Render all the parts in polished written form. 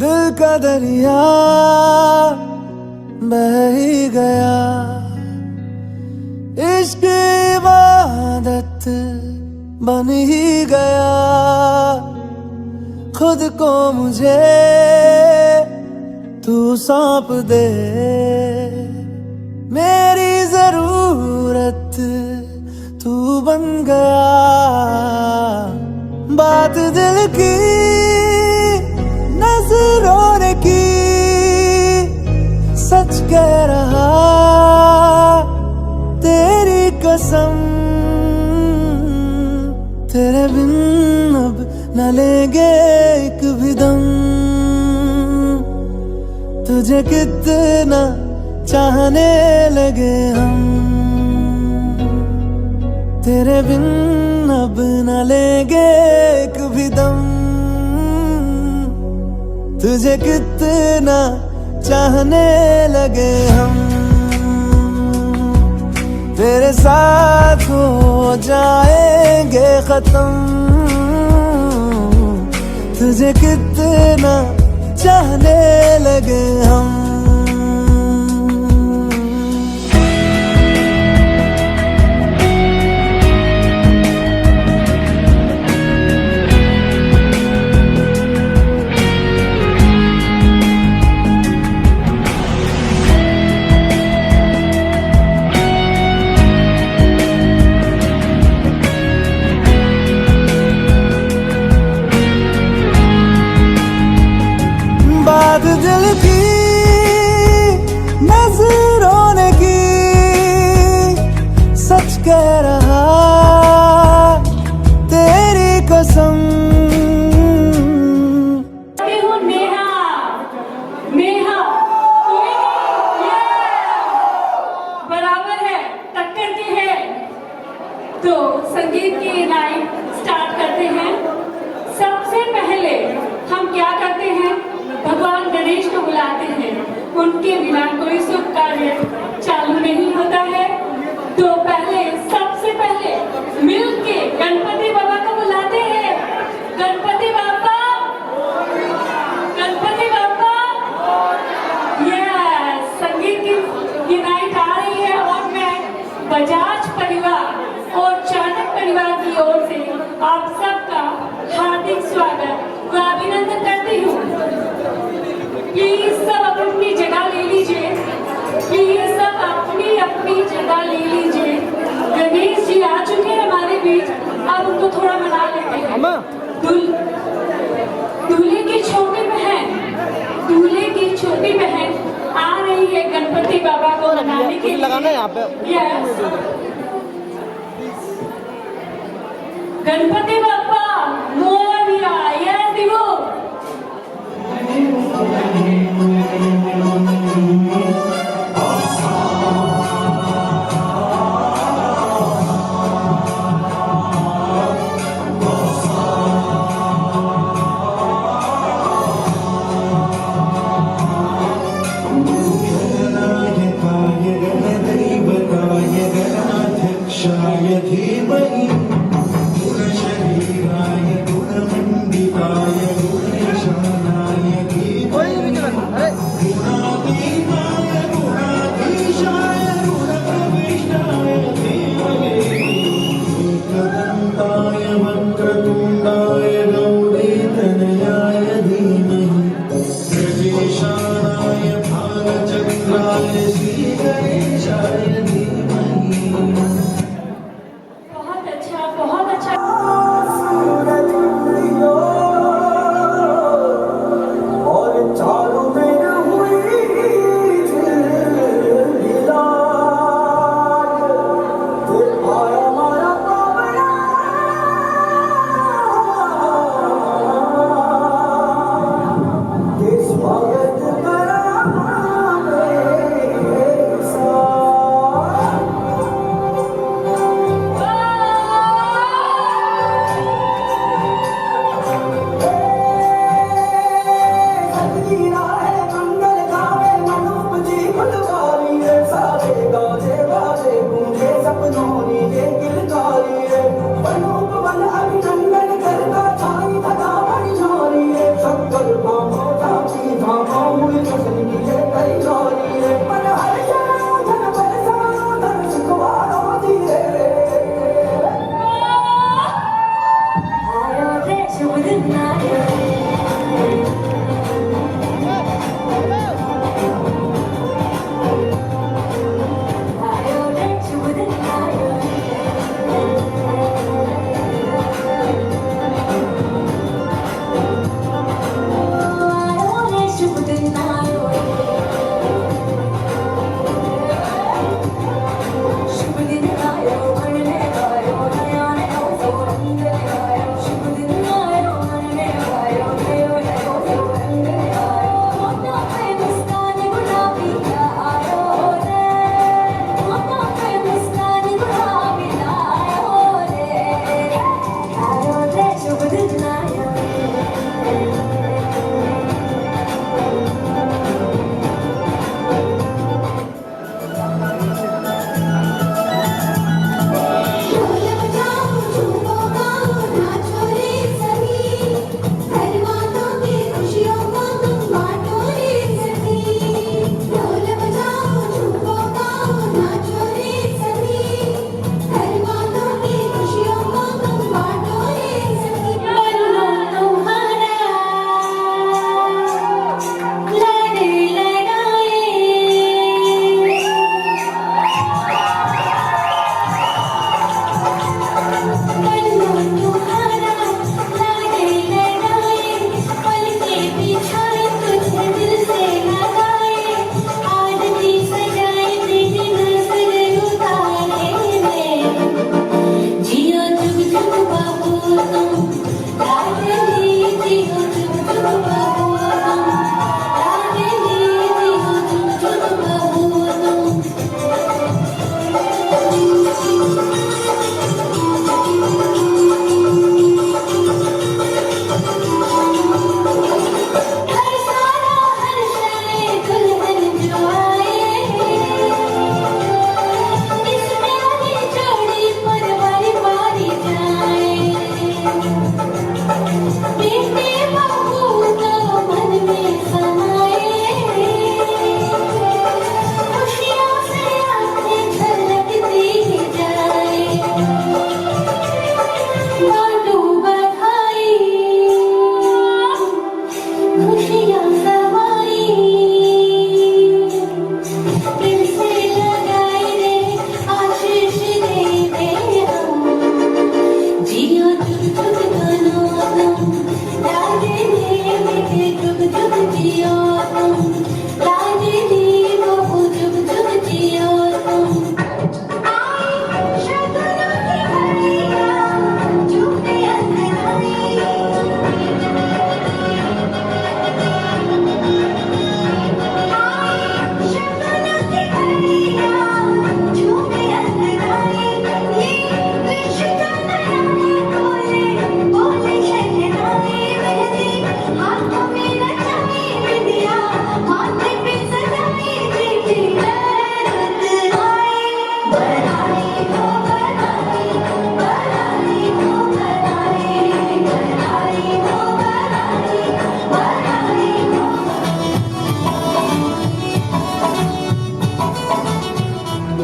दिल का दरिया बह ही गया, इश्क इबादत बन ही गया। खुद को मुझे तू सौंप दे, मेरी जरूरत तू बन गया। बात दिल की नजरों ने की, सच कह रहा तेरी कसम। तेरे बिन अब न लेंगे एक भी दम, तुझे कितना चाहने लगे हम। तेरे बिन अब न लेंगे एक भी दम, तुझे कितना चाहने लगे हम। तेरे साथ हो जाएंगे खत्म, तुझे कितना चाहने लगे हम। बात दिल की नजरों ने की, सच कह रहा तेरी कसम। नेहा, नेहा बराबर है, टक्कर के है। तो संगीत की लाइन स्टार्ट करते हैं। सबसे पहले हम क्या करते हैं, भगवान गणेश को बुलाते हैं। उनके बिना कोई शुभ कार्य चालू नहीं होता है। तो सबसे पहले मिलके गणपति बाबा को बुलाते हैं। गणपति बाबा, गणपति बाबा। यस, संगीत की नाइट आ रही है और मैं बजाज परिवार और चाणक परिवार की ओर से आप सबका हार्दिक स्वागत व अभिनंदन करती हूँ। प्लीज सब अपनी जगह ले लीजिए, प्लीज सब अपनी अपनी जगह ले लीजिए। गणेश जी आ चुके हैं हमारे बीच, अब उनको थोड़ा मना लेते हैं। दूल्हे की छोटी बहन, दूल्हे की छोटी बहन आ रही है गणपति बाबा को मनाने के लिए। लगाना यहाँ पे। यस, गणपति बाबा मोरिया। यस दिवो।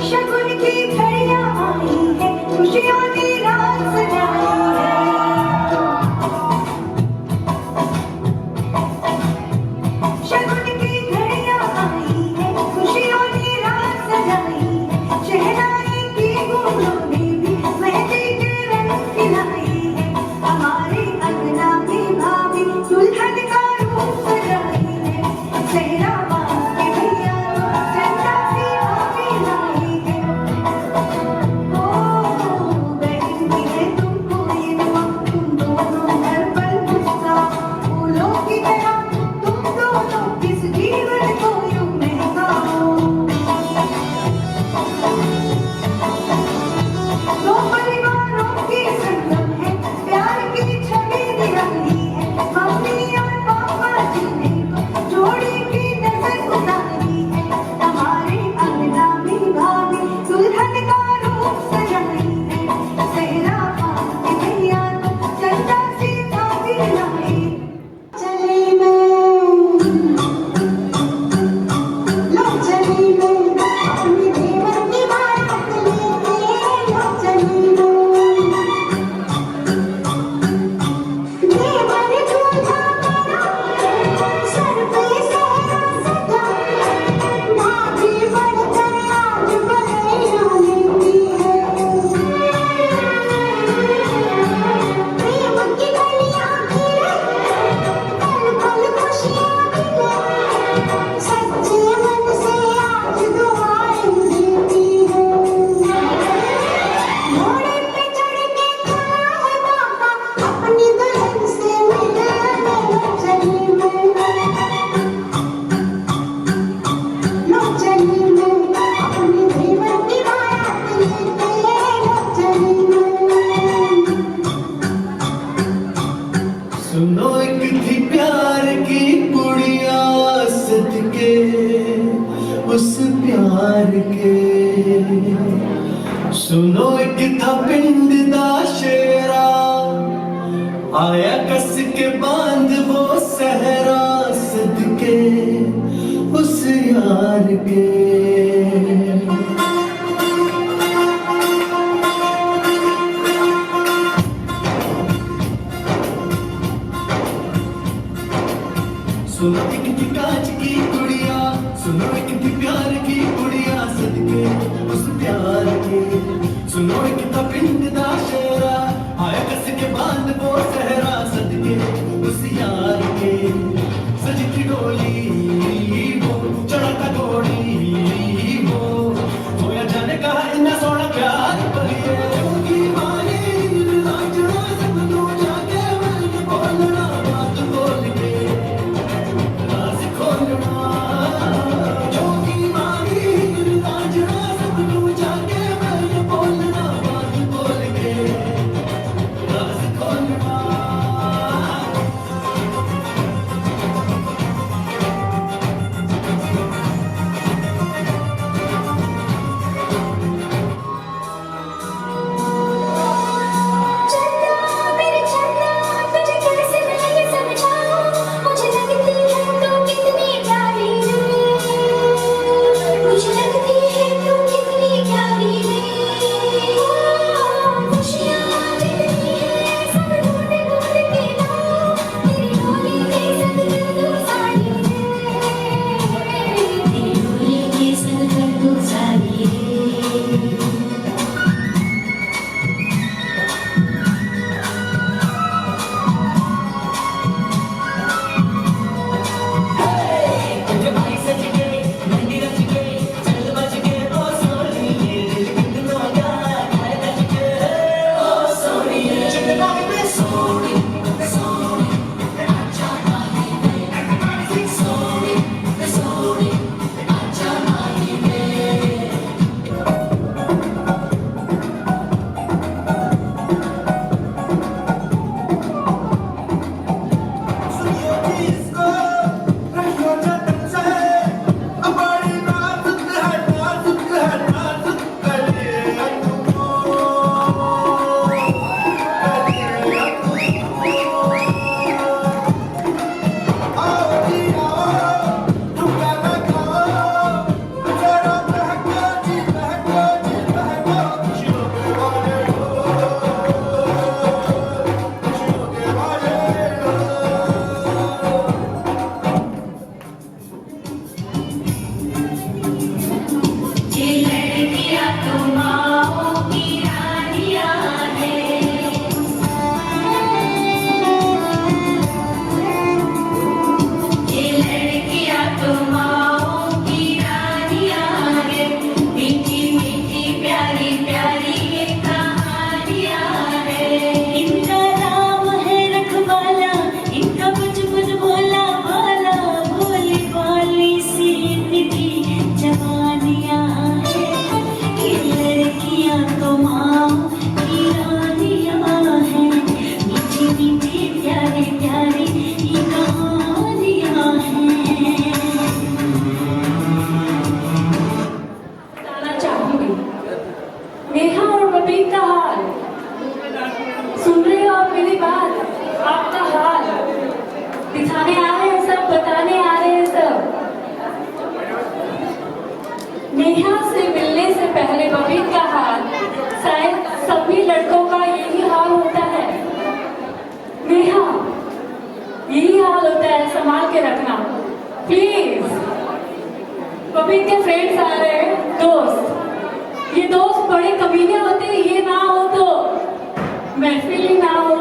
शगुन की घड़ियां आई है, खुशियों की रात सजाई है। शगुन की घड़ियां आई है, खुशियों की रात सजाई है। शहनाई की गूंजों ने भी मेहंदी के रंग खिलाई है। हमारे अंगना में भाभी दुल्हन का रूप सजाई है। सेहरा बांध के भैया चंदा सी भाभी लाई है। ओ बहन की है तुमको ये दुआ, तुम दोनों हर पल मुस्कुराओ। फूलों की तरह तुम दोनों इस जीवन को यूं महकाओ। दो परिवारों की संगम है, प्यार की छवि निराली है। मम्मी और पापा जी ने तो जोड़ी की नजर उतारी है। हमारे अंगना में भाभी दुल्हन का रूप सजाई है। सेहरा बांध के भैया तो चंदा सी भाभी लाई। चली मैं लो चली मैं अपनी देवर की बारात लेके। लो चली मैं देवर दूल्हा मेरा सर पे सेहरा सजा। भाभी बढ़कर आज बधाइयाँ लेती है। प्रेम की गलियाँ खिले, पल पल खुशियाँ मिले। सच्चे मन से आज दुआएं देती है। घोड़े पे चढ़ के खड़ा है बाबा, अपनी दुल्हन से मिलने चली मैं। लो चली मैं अपनी देवर की बारात लेके। लो चली मैं। सुनो एक थी प्यार की कुड़िया सदके उस प्यार के। सुनो एक था पिंड दा शेरा, आया कस के बांध वो सहरा सदके उस यार के। सुनो एक थी कांच की गुड़िया, सुनो एक थी प्यार की गुड़िया सदके उस प्यार के। सुनो एक था पिंड दा शेरा, आया कस के बांध वो सहरा सदके उस यार के। सज की डोली वो चढ़ा था घोड़ी वो, होया जाने का इतना सोना प्यार बलिए। जोगी मारी नाचना सब तू जाके मन बोलना बात बोल के। राज खोलना जोगी मारी नाचना सब तू जाके मन बोलना बात बोल मेरे बबीत का हाल, शायद सभी लड़कों का यही हाल होता है। नेहा, यही हाल होता है, संभाल के रखना प्लीज। बबीत के फ्रेंड्स आ रहे हैं, दोस्त। ये दोस्त बड़े कमीने होते हैं, ये ना हो तो महफिल ही ना हो।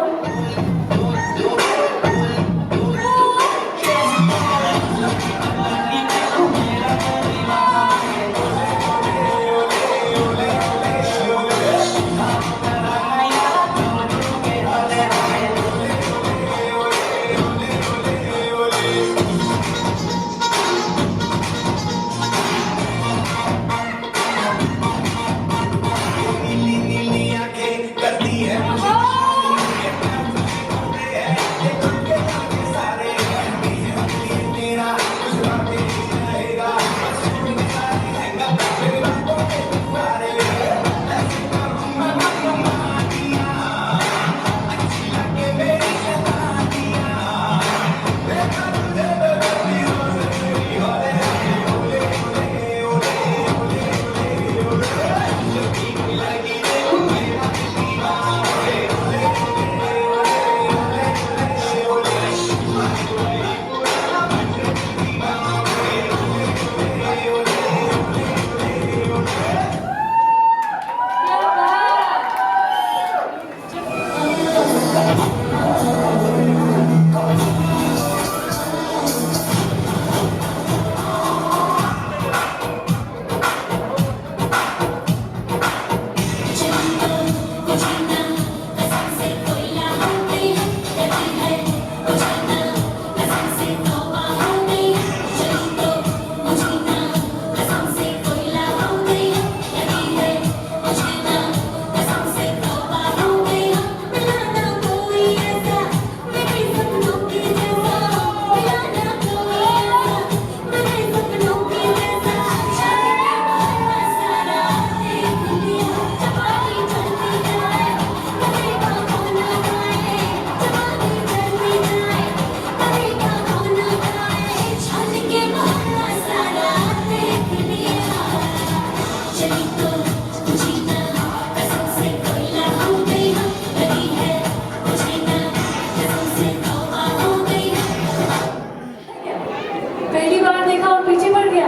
पहली बार देखा और पीछे पड़ गया।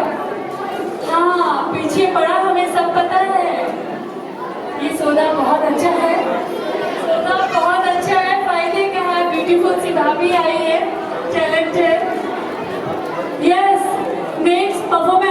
हाँ, पीछे पड़ा, हमें सब पता है। ये सौदा बहुत अच्छा है, सौदा बहुत अच्छा है। फायदे का है, ब्यूटीफुल सी भाभी आई है, टैलेंटेड। Yes, next performance.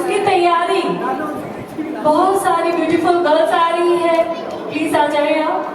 की तैयारी, बहुत सारी ब्यूटीफुल गर्ल्स आ रही है, प्लीज आ जाइए आप।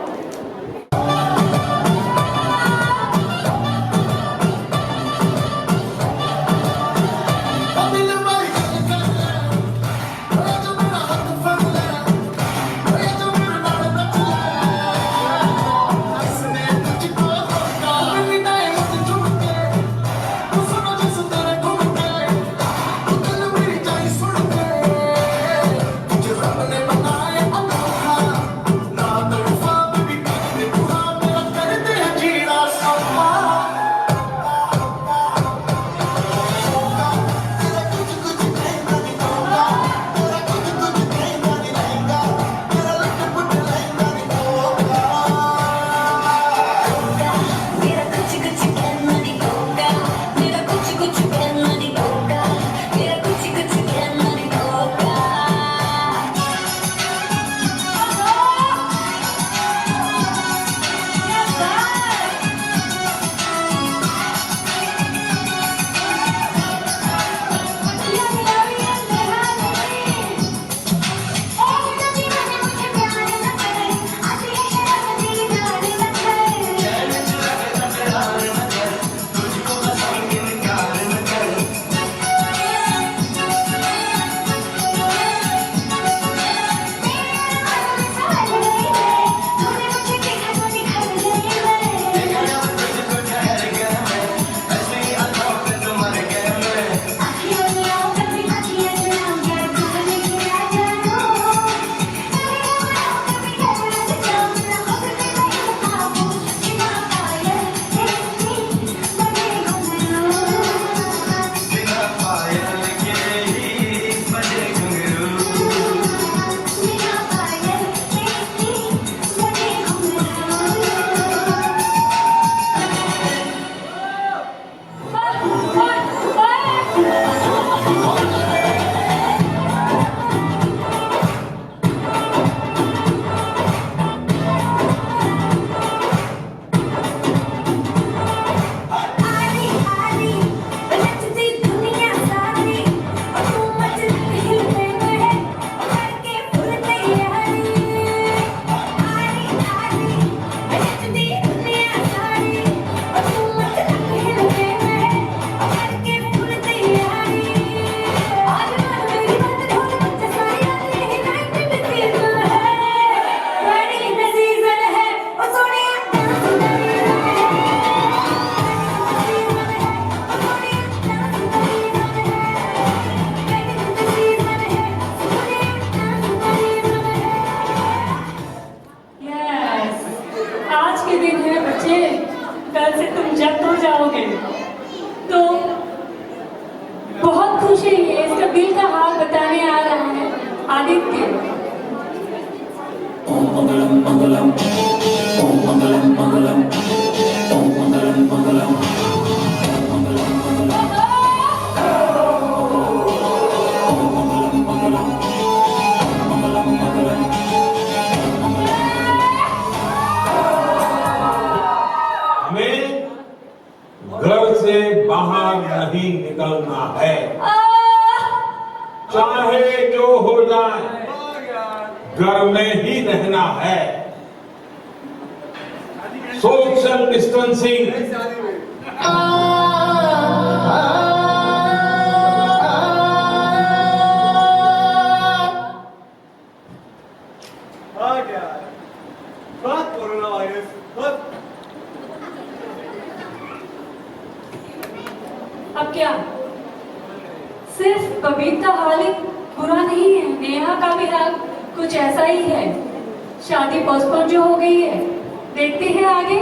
कल से तुम जब हो जाओगे तो बहुत खुशी है। इसका दिल का हाल बताने आ रहा है आदित्य। ओम मंगलम मंगलम, ओम मंगलम मंगलम, ओम मंगलम मंगलम, ओम मंगलम मंगलम, ओम मंगलम मंगलम, ओम मंगलम मंगलम। हमें घर से बाहर नहीं निकलना है, चाहे जो हो जाए घर में ही रहना है। सोशल डिस्टेंसिंग, कोरोना वायरस अब क्या सिर्फ बबीता हाल ही बुरा नहीं है, नेहा का भी हाल कुछ ऐसा ही है। शादी पोस्टपोन जो हो गई है, देखते हैं आगे।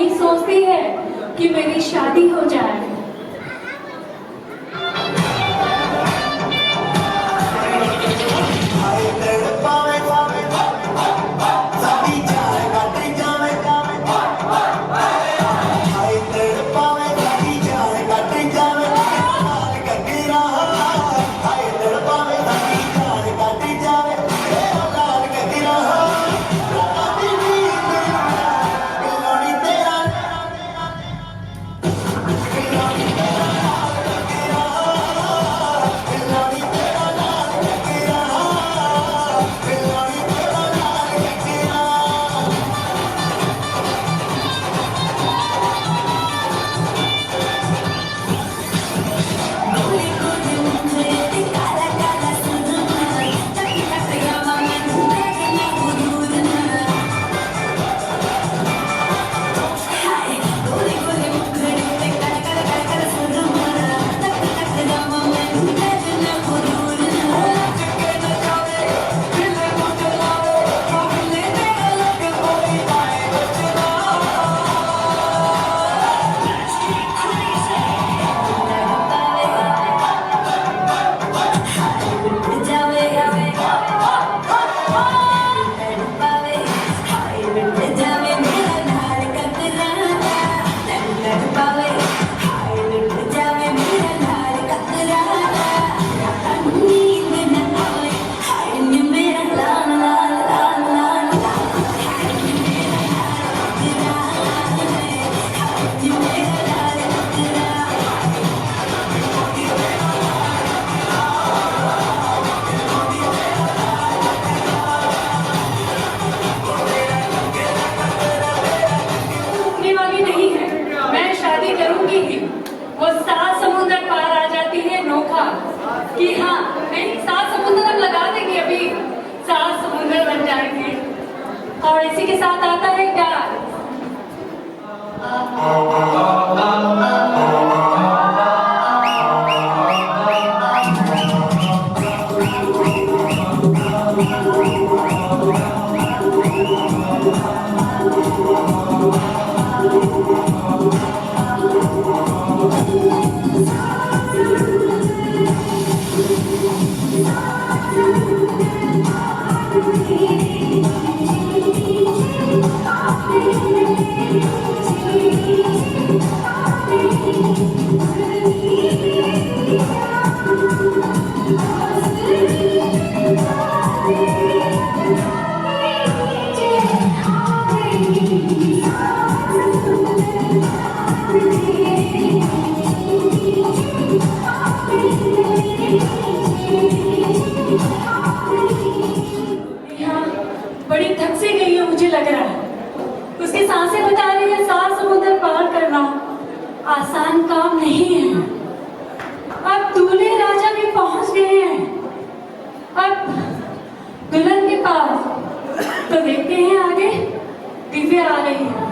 यही सोचती है कि मेरी शादी हो जाए। वो 7 समुद्र पार आ जाती है नोखा कि हाँ नहीं 7 समुद्र हम लगा देंगे, अभी 7 समुद्र बन जाएंगे। और इसी के साथ आता है प्यार। बड़ी थक से गई है मुझे लग रहा है। उसकी सांसें बता रही है 7 समुद्र पार करना आसान काम नहीं है। अब दूल्हे राजा भी पहुंच गए हैं, अब दुल्हन के पास। तो देखते हैं आगे दिव्या आ रही है।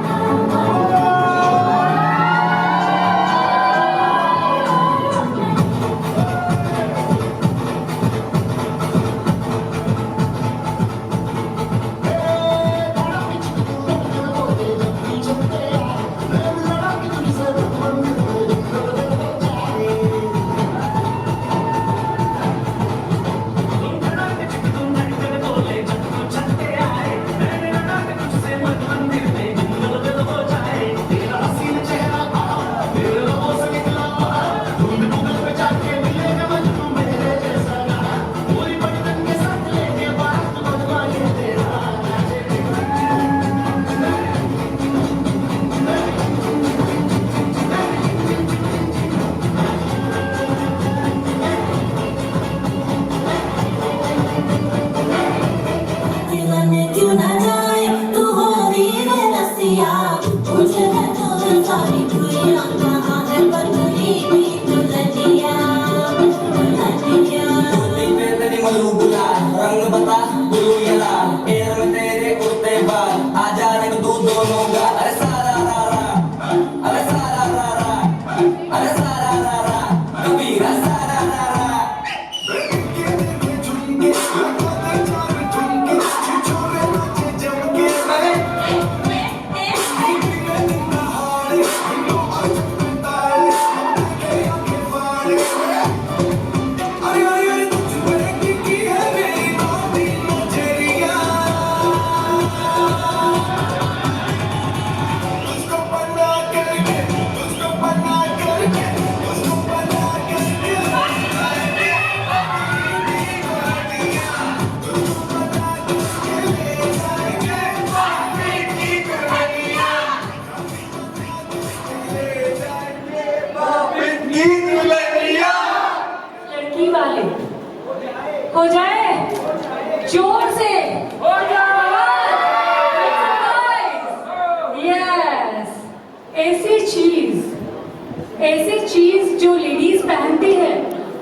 ऐसी चीज जो लेडीज पहनती है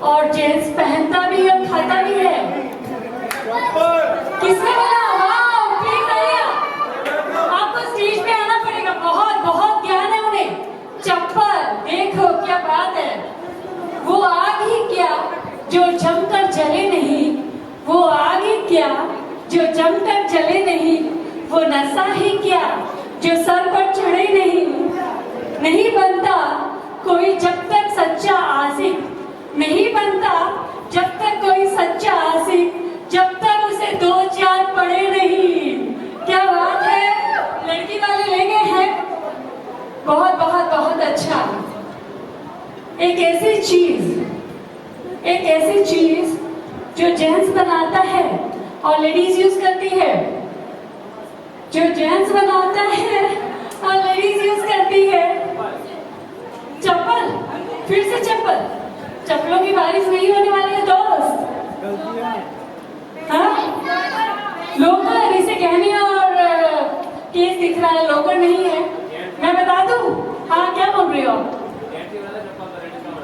और जेंट्स पहनता भी है, खाता भी है। किसने बोला? वाह, प्लीज आइए, आपको स्टेज पे आना पड़ेगा। बहुत बहुत ज्ञान है उन्हें। चप्पल देखो क्या बात है। वो आग ही क्या जो जमकर जले नहीं, वो आग ही क्या जो जमकर जले नहीं, वो नशा ही क्या जो सर पर चढ़े नहीं। नहीं बनता कोई जब तक सच्चा आशिक, नहीं बनता जब तक कोई सच्चा आशिक, जब तक उसे दो चार पड़े नहीं। क्या बात है, लड़की वाले ले गए हैं। बहुत बहुत बहुत अच्छा। एक ऐसी चीज जो जेंट्स बनाता है और लेडीज यूज करती है, जो जेंट्स बनाता है और लेडीज यूज करती है। चप्पल, फिर से चप्पल। चप्पलों की बारिश नहीं होने वाली है दोस्त। हाँ, लोकर, इसे गहने और केस दिख रहा है, लोकर नहीं है। मैं बता दूं? हाँ, क्या बोल रही हो?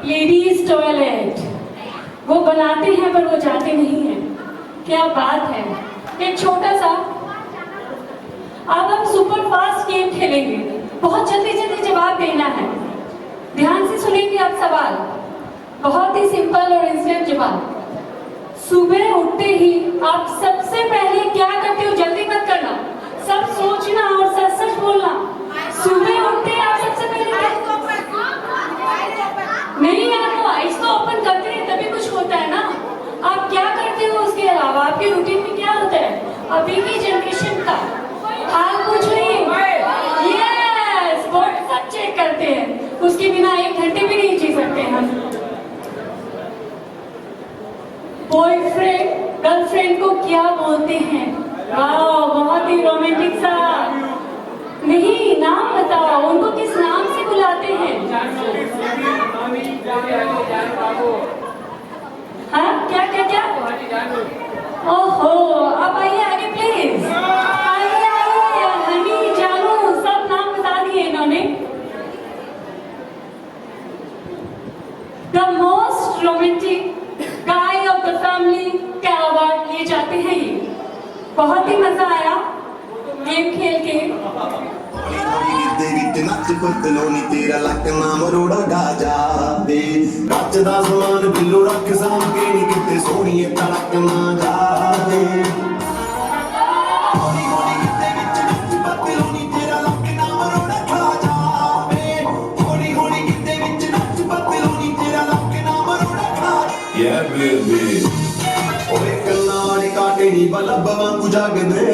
Ladies toilet. वो बनाते हैं पर वो जाते नहीं हैं। क्या बात है। एक छोटा सा, अब हम सुपर फास्ट गेम खेलेंगे। बहुत जल्दी जल्दी जवाब देना है। ध्यान से सुनेंगे आप सवाल। बहुत ही सिंपल और इंस्टेंट जवाब। सुबह उठते ही आप सबसे पहले क्या करते हो? जल्दी मत करना, सब सोचना और सच सच बोलना। सुबह उठते ही आप सबसे पहले क्या? नहीं यार, वो आइस तो ओपन करते हैं तभी कुछ होता है ना। आप क्या करते हो उसके अलावा? आपके रूटीन में क्या होता है? अभी की जनरेशन का हाल कुछ नहीं। यस, व्हाट्सएप चेक करते हैं, उसके बिना 1 घंटे भी नहीं जी सकते हम। बॉयफ्रेंड गर्लफ्रेंड को क्या बोलते हैं? वाह, बहुत ही रोमांटिक सा। नहीं, नाम बताओ, उनको किस नाम से बुलाते हैं? हाँ, क्या क्या क्या? ओहो, अब आइए आगे प्लीज। आइए आइए, हनी, जानू, सब नाम बता दिए इन्होंने। The most romantic guy of the family का अवार्ड ले जाते हैं ये। बहुत ही मजा आया गेम खेल के। ਦੇ ਵਿੱਚ ਨੱਚ ਪਤਲੋਨੀ ਤੇਰਾ ਲੱਕ ਨਾ ਮਰੋੜਾ ਗਾ ਜਾਵੇ। ਕੱਚ ਦਾ ਸਮਾਨ ਬਿੱਲੋ ਰੱਖ ਸਾਂਭ ਕੇ ਨੀ ਕਿਤੇ ਸੋਹਣੀਏ ਤੜਕ ਨਾ ਜਾਵੇ। ਹੌਲੀ ਹੌਲੀ ਕਿਤੇ ਵਿੱਚ ਨੱਚ ਪਤਲੋਨੀ ਤੇਰਾ ਲੱਕ ਨਾ ਮਰੋੜਾ ਗਾ ਜਾਵੇ। ਹੌਲੀ ਹੌਲੀ ਕਿਤੇ ਵਿੱਚ ਨੱਚ ਪਤਲੋਨੀ ਤੇਰਾ ਲੱਕ ਨਾ ਮਰੋੜਾ ਗਾ ਜਾਵੇ। ਯਾ ਬੇਬੀ ਓਏ ਕੰਨਾਂ ਨੇ ਕਾਟੇ ਨੀ ਬਲਬ ਵਾਂਗੂ ਜਾਗਦੇ।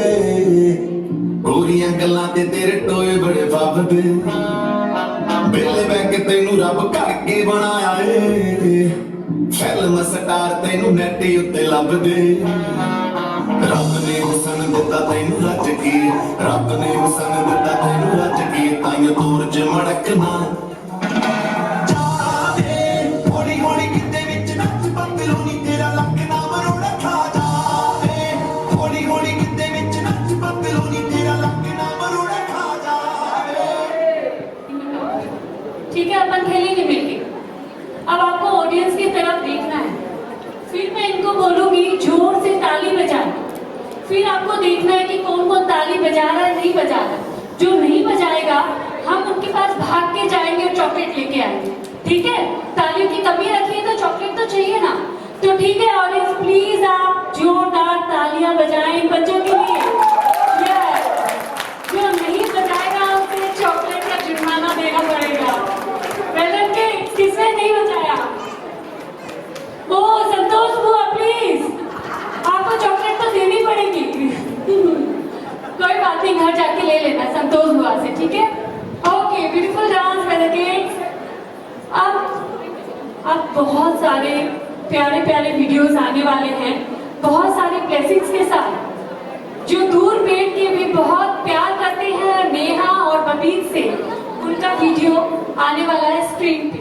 गोरियां गल्लां ते तेरे टोए बड़े फबदे। बिल बैंक तेनू रब करके बनाया ए। फिल्म स्टार तेनू नेट उत्ते लभदे। रब ने हुसन दिता तेनू रज के, रब ने हुसन दिता तेनू रज के, ताइयों तोर च मड़कना जावे। हौली हौली किते विच नच पतलोनी तेरा लक ना मरोड़ा खा जावे। हौली हौली किते विच नच पतलोनी तेरा लक ना मरोड़ा खा जावे। ठीक है, अपन खेलेंगे मिलके। अब आपको ऑडियंस की तरफ देखना है। फिर मैं इनको बोलूंगी जोर से ताली बजाना। फिर आपको देखना है कि कौन कौन ताली बजा रहा है, नहीं बजा रहा। जो नहीं बजाएगा हम उनके पास भाग के जाएंगे और चॉकलेट लेके आएंगे। ठीक है? तालियों की कमी रखी है तो चॉकलेट तो चाहिए ना। तो ठीक है ऑडियंस, प्लीज आप जोरदार तालियां बजाएं इन बच्चों के लिए। यस, जो नहीं बजाएगा उसे चॉकलेट का जुर्माना देना पड़ेगा। वेलन के किसने नहीं बजाया? ओ संतोष बुआ, प्लीज आपको चॉकलेट तो देनी पड़ेगी। कोई बात नहीं, घर जाके ले लेना संतोष बुआ से। ठीक है? Okay, beautiful dance by the kids. अब बहुत सारे प्यारे प्यारे वीडियोस आने वाले हैं, बहुत सारे ब्लेसिंग्स के साथ। जो दूर बैठ के भी बहुत प्यार करते हैं नेहा और बबीत से, उनका वीडियो आने वाला है स्क्रीन पे।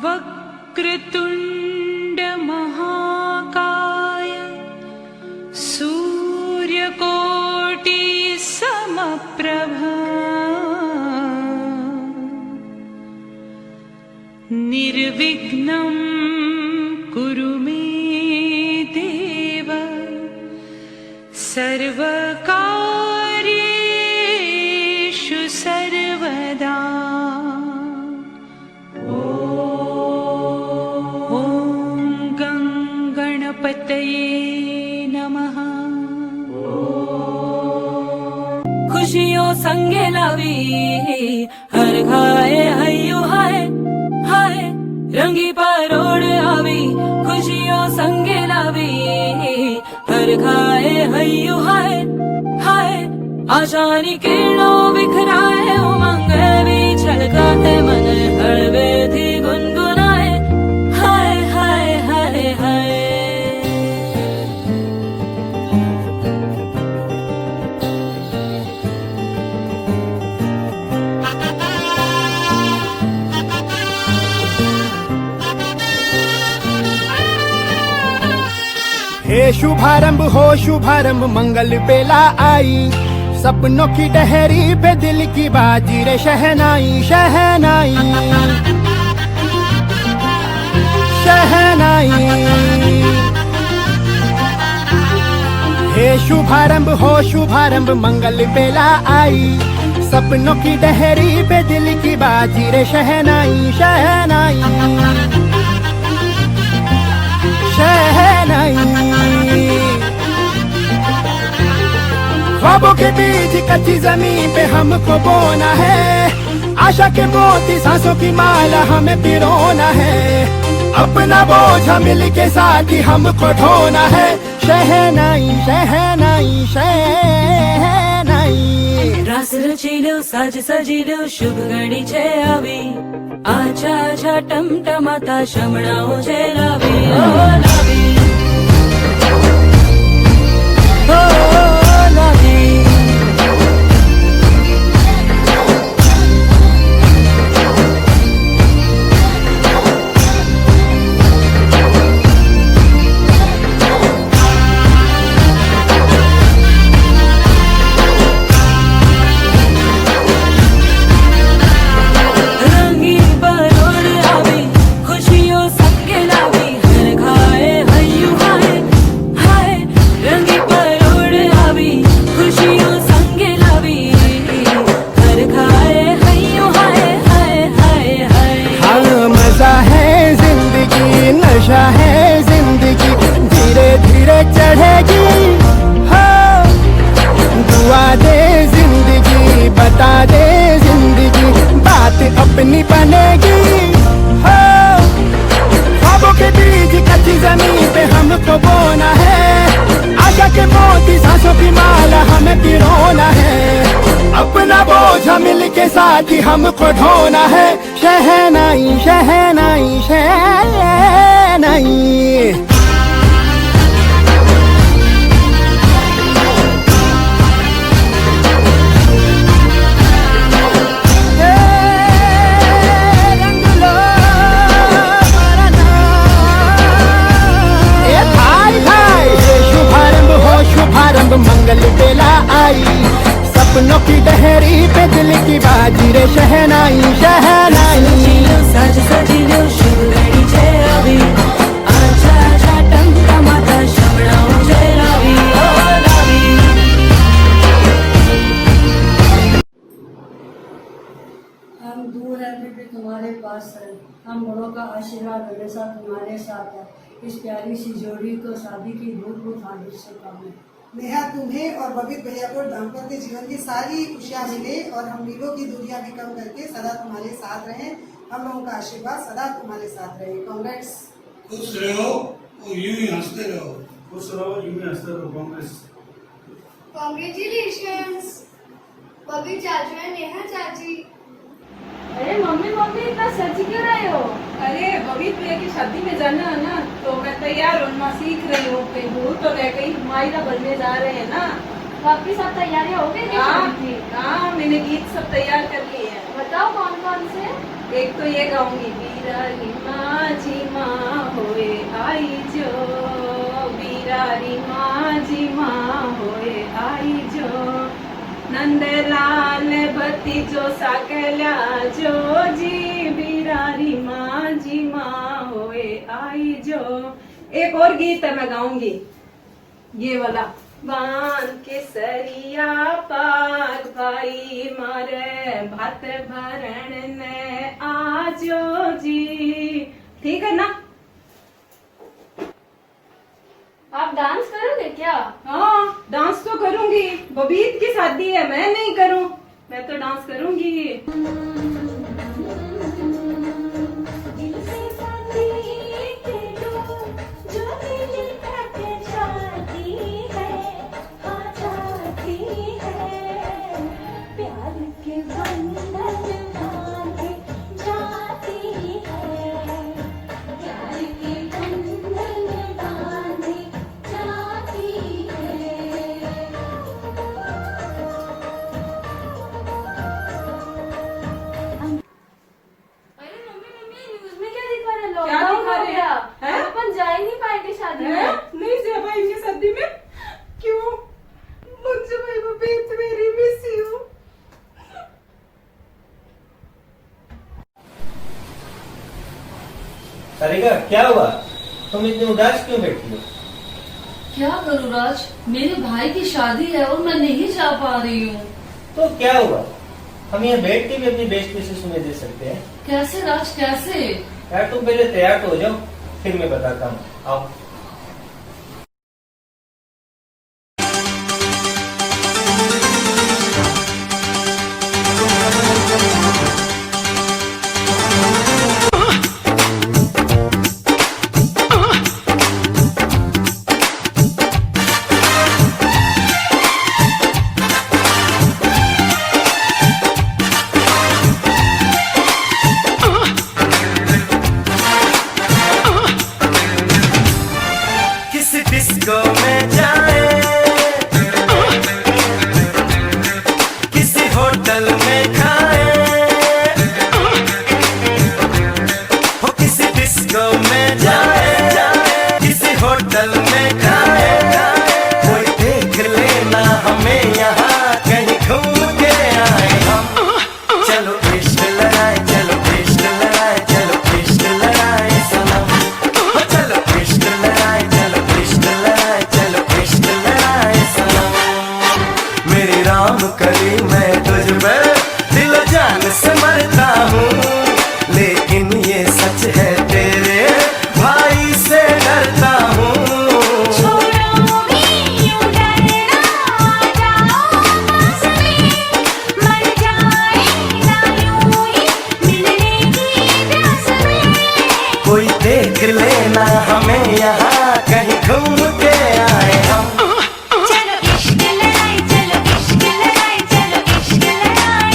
वक्रतुंड महाकाय सूर्यकोटि समप्रभ प्रभा निर्विघ्नं कुरु मे देव सर्वकार्येषु सर्वदा। ॐ गं गणपतये नमः। खुशियों संगे लावी हर घाए हय्यो हाय हाय रंगी परोड़ आवी खुशियों संगे लावी हर घाए हय्यो हाय हाय आशानी किरणों बिखराए उमंग भी छलकाते मन हड़वे थी गुनगुनाए हाय हाय हाय हाय। हे शुभारंभ हो शुभारंभ मंगल बेला आई सपनों की डहरी पे दिल की बाजी रे शहनाई शहनाई शहनाई। हे शुभारंभ हो शुभारंभ मंगल बेला आई सपनों की डहरी पे दिल की बाजी रे शहनाई शहनाई शहनाई। ख्वाबों के बीच कच्ची जमीन पे हमको बोना है आशा के मोती सांसों की माला हमें पिरोना है अपना बोझ मिल के साथ ही हमको ढोना है शहनाई शहनाई शहनाई। रास रचिलो साज सजिलो शुभ घड़ी छे आवी आछा आछा टमटमाता शमणाओ छे लावी ओ लावी ओ लावी। नशा है जिंदगी धीरे धीरे चढ़ेगी हो दुआ दे जिंदगी बता दे जिंदगी बात अपनी बनेगी हो। ख्वाबों के बीज कच्ची जमीन पे हमको बोना है आशा के मोती सांसों की माला हमें पिरोना है अपना बोझ मिल के साथ ही हमको ढोना है शहनाई शहनाई शहनाई। शुभारंभ मंगल बेला आई सपनों की डहरी पे दिल की बाजी रे शहनाई शहनाई। साज सजिलो शुभ घड़ी छे आवी आछा आछा टमटमाता शमणाओ छे लावी ओ लावी। हम दूर रहते थे तुम्हारे पास है हम बड़ों का आशीर्वाद हमेशा तुम्हारे साथ है इस प्यारी सी जोड़ी को शादी की बहुत बहुत हार्दिक शुभकामनाएं। नेहा तुम्हें और बबीत भैया को दाम्पत्य जीवन की सारी खुशियाँ मिले और हम मीलों की दूरियां भी कम करके सदा तुम्हारे साथ रहें हम लोगों का आशीर्वाद सदा तुम्हारे साथ रहे। कांग्रेस। खुश रहो और यूं ही हंसते रहो। खुश रहो यूं ही हंसते रहो। कांग्रेस। Congratulations, बबी चाचू है नेहा चाची। अरे मम्मी मम्मी इतना सच क्यों रहे हो? अरे बबीत भैया की शादी में जाना है ना तो मैं तैयार होना सीख रही हूँ कहीं भूल तो नहीं कहीं मायरा बनने जा रहे हैं ना। बाकी सब तैयारियां हो गई? हाँ मैंने गीत सब तैयार कर लिए हैं। बताओ कौन कौन से? एक तो ये गाऊंगी बीरारी माझी माँ होए आई जो बीरारी माझी माँ होए आई जो ना नंदलाल भतीजो साकल्या जो जी बिरारी माँ जी माँ होए आई जो। एक और गीत है मैं गाऊंगी, ये वाला। बांध के सरिया पाग भाई मारे भात भरण ने आजो जी। ठीक है ना? आप डांस करोगे क्या? हाँ, डांस तो करूंगी। बबीत की शादी है, मैं नहीं करूं? मैं तो डांस करूंगी। क्या दिखा रहे हैं? अपन जा ही नहीं पाएंगे शादी में। नहीं जा पाएंगे शादी में? क्यों? मुझे भाई बबीत वेरी मिस यू। सारिका, क्या हुआ? तुम इतनी उदास क्यों बैठी हो? क्या करूँ राज, मेरे भाई की शादी है और मैं नहीं जा पा रही हूँ। तो क्या हुआ? हम यहाँ बैठ के भी अपनी बेस्ट विशेष उन्हें दे सकते हैं। कैसे राज, कैसे? यार तुम पहले तैयार तो हो जाओ, फिर मैं बताता हूँ। आओ। डिस्को में जाए, किसी होटल में खाए, हो किसी डिस्को में जाए, किसी होटल में खाए, कोई देख लेना हमें यहाँ कहीं घूम के आए हम। चलो इश्क लड़ाए, चलो इश्क लड़ाए, चलो इश्क लड़ाए सनम। हो चलो इश्क लड़ाए, चलो इश्क लड़ाए, चलो इश्क लड़ाए सनम। मेरी राम कली मैं तुझ पे दिलो जान से मरता हूँ, लेकिन ये सच है तेरे भाई से डरता हूँ। कोई देख लेना हमें यहाँ कहीं घूम के आए हम। चलो इश्क लड़ाई, चलो इश्क लड़ाई, चलो इश्क लड़ाई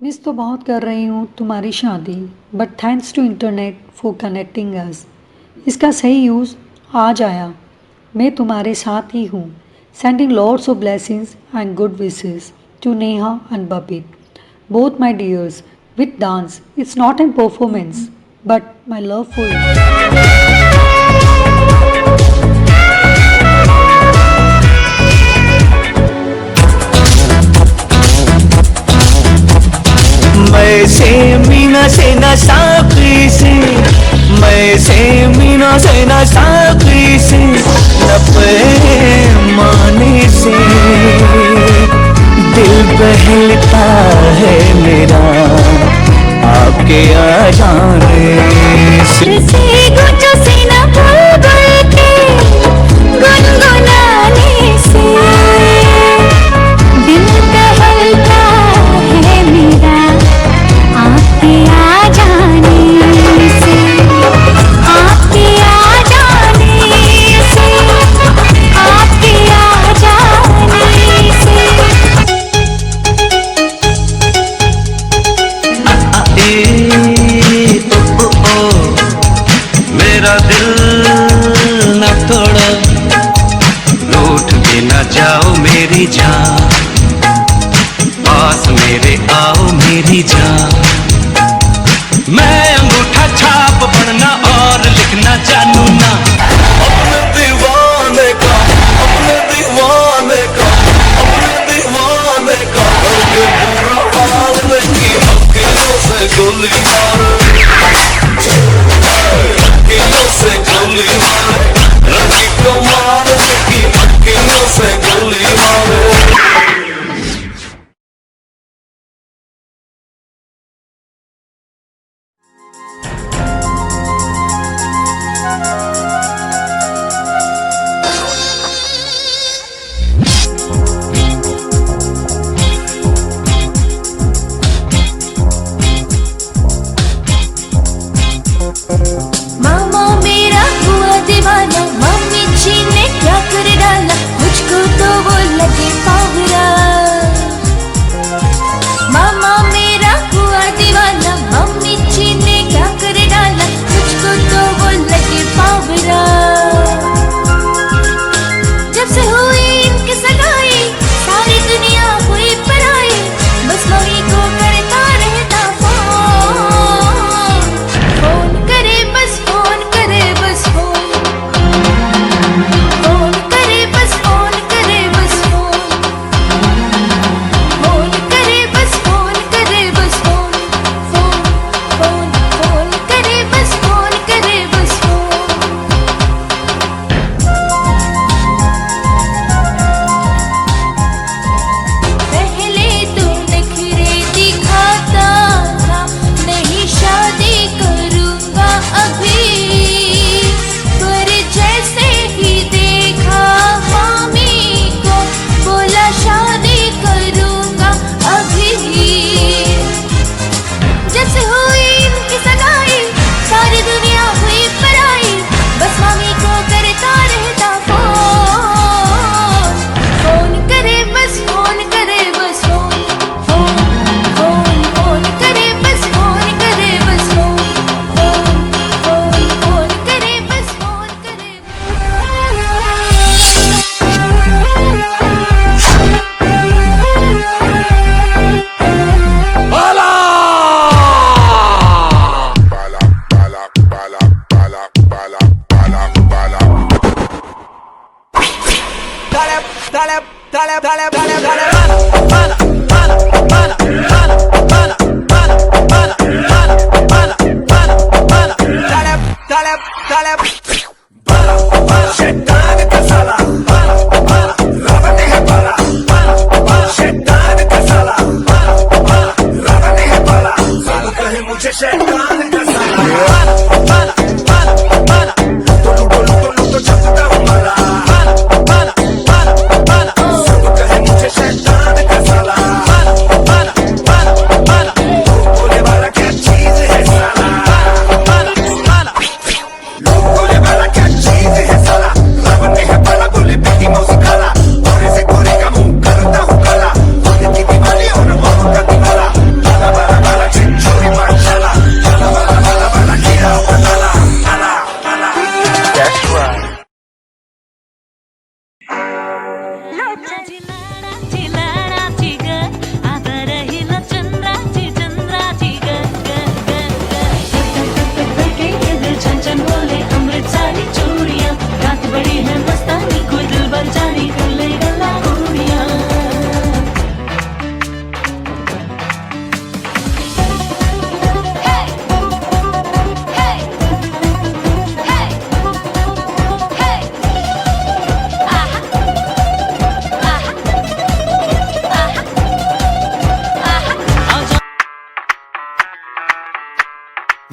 मिस तो बहुत कर रही हूँ तुम्हारी शादी, but thanks to internet for connecting us. इसका सही यूज़ आज आया। मैं तुम्हारे साथ ही हूँ। Sending lots of blessings and good wishes to Neha and Babit, both my dears, with dance. It's not a performance, but my love for you. मैं से मीना से ना साकी से, मैं से मीना से ना साकी से, न पैमाने से दिल बहलता है मेरा आपके आ जाने से। मेरा दिल न तोड़ो, रूठ के न जाओ मेरी जान, पास मेरे आओ मेरी जान। मैं अंगूठा छाप बनना और लिखना जानू ना, अपने दीवाने का, अपने दीवाने का, अपने दीवाने का करके बुरा हाल नहीं, अकेलों से गोली मारो, अकेलों से गोली मारे, रंगी को मारे की अकेलों से गोली मारे।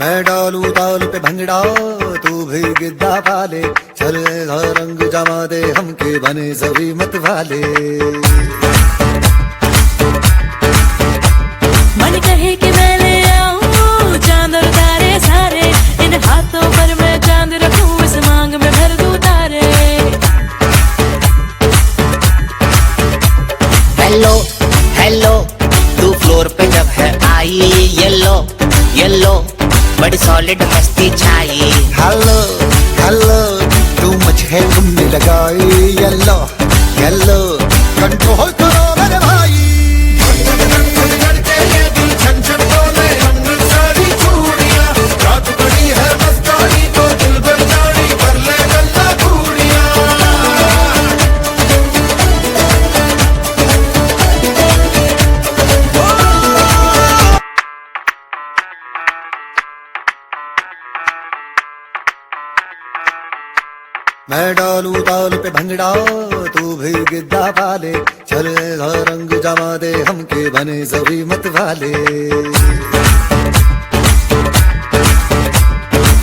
मैं डालू ताल पे भंगड़ा तू भी गिद्दा पाले, चल ऐसा रंग जमा दे हमके बने सभी मत वाले। मन कहे कि मैं ले आऊं चांद और तारे सारे, इन हाथों पर मैं चांद रखूं, इस मांग में भर दूं तारे। हेलो हेलो तू फ्लोर पे जब है आई, येलो येलो बड़ी सॉलिड मस्ती छाई। हेलो हेलो तू मुझे घूमने लगाई, येलो येलो कंट्रोल करो मेरे भाई। मैं डालू ताल पे भंगड़ा तू भी गिद्दा पाले, चल ऐसा रंग जमा दे हमके बने सभी मत वाले।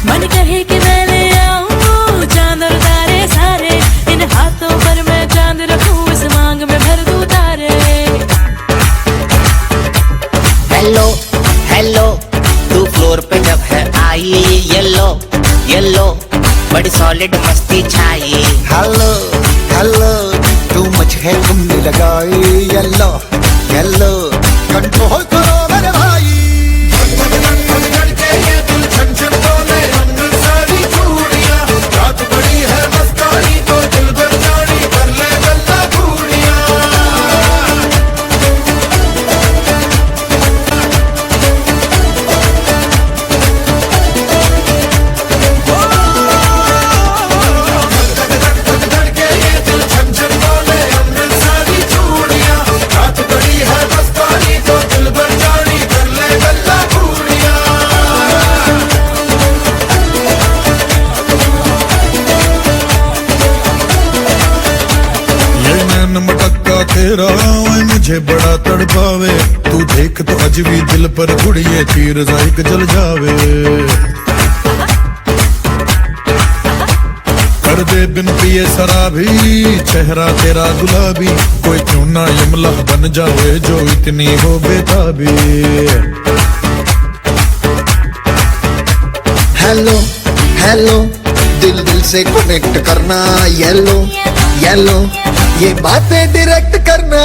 मन कहे कि मैं ले आऊं चांद और तारे सारे, इन हाथों पर मैं चांद रखूं, इस मांग में भर दूं तारे। हेलो हेलो तू फ्लोर पे जब है आई, येलो येलो बड़ी सॉलिड मस्ती छाई। हेलो हेलो तू मुझे घूमने लगाई, येलो येलो कंट्रोल करो मेरे भाई। तेरा मुझे बड़ा तड़पावे, तू देख तो अज भी दिल पर गुड़िए तीर जाइक जल जावे। कर दे बिन पिए शराबी चेहरा तेरा गुलाबी, कोई क्यों ना यमला बन जावे जो इतनी हो बेताबी। हेलो हेलो दिल दिल से कनेक्ट करना, येलो येलो ये बातें डायरेक्ट करना।